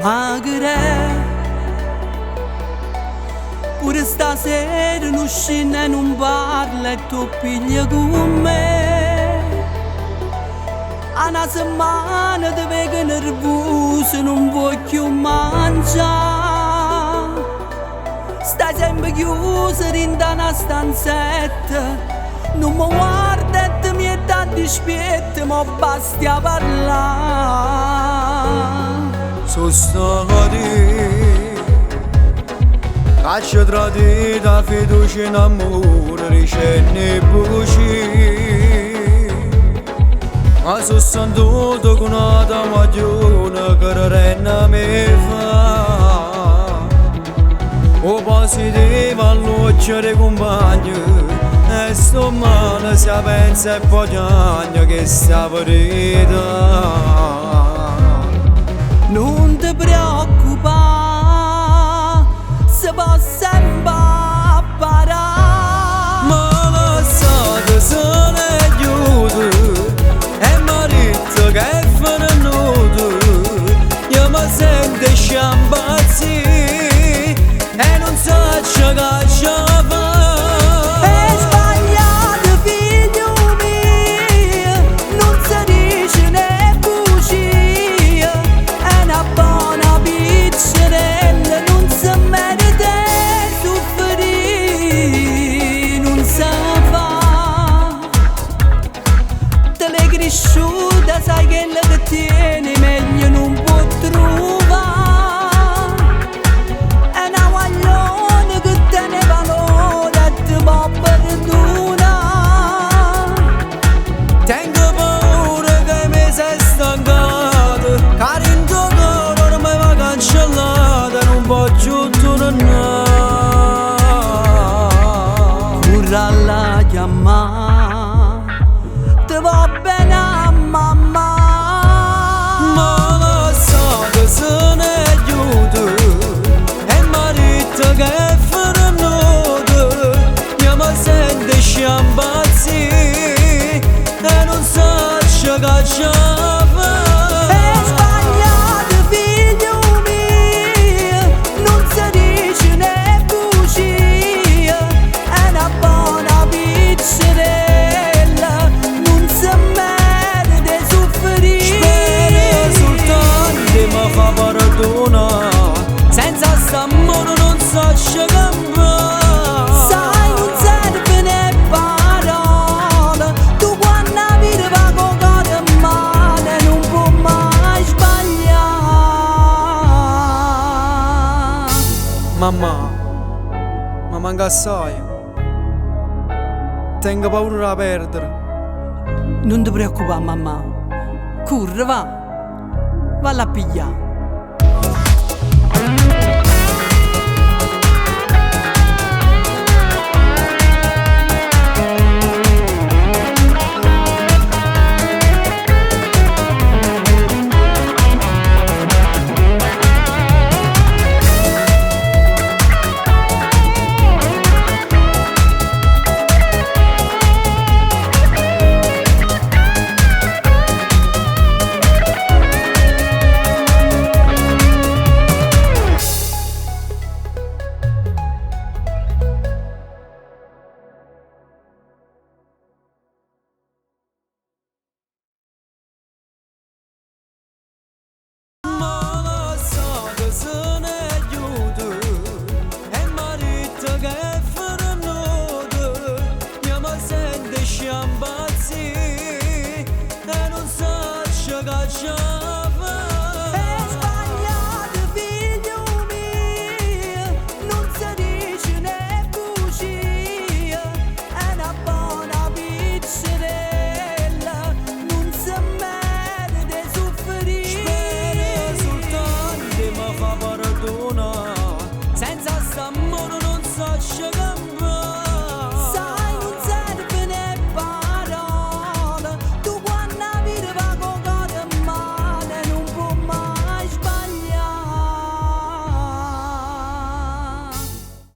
magre. Pure stasera non scende e non parla e tu piglia con me. A una settimana ti vedo nervoso, non voglio mangiare. Stai sempre chiusa in una stanzetta, non mi guarda e ti mi dà dispetto, ma basta a parlare. Sono stati caccia tradita, fiducia in amore, ricenni e buci. Ma sono sentito con una maglione che renna mi fa. O positivo all'occhio compagni, e sto male si pensa e poi piange che sta ferita. Non ti preoccupare, si può sempre parare. Ma lasciate se ne chiude, e marito che fa nudo. Io mi sento sciambazzi e non so che fa. È sbagliato figlio mio, non si dice né bugia. È una buona piccerella, non si merita soffrire, non si fa. Te l'hai cresciuta, sai che la che tieni meglio non può trovare. È una guaglione che te ne valore e ti può perdonare. Tengo paura che mi sei stancato, cari in tuo cuore ormai va cancellata, non voglio tornare. Curra la chiamare, ti va bene a mamma. Ma lasciate se ne aiuto, e marito che fa nudo. Io mi sento sciambazzi e non so che fa. È sbagliato figlio mio, non si dice né bugia. È una buona piccerella, non si merita soffrire. Spero soltanto mi fa perdonare, senza st'amore non so campare. Sai, non serve né parole, tu quando la vita va con cuore male non può mai sbagliare. Mamma, ma manca assai. Tengo paura di perdere. Non ti preoccupare mamma, corre va, valla a pigliare. Sciambazzi e non so che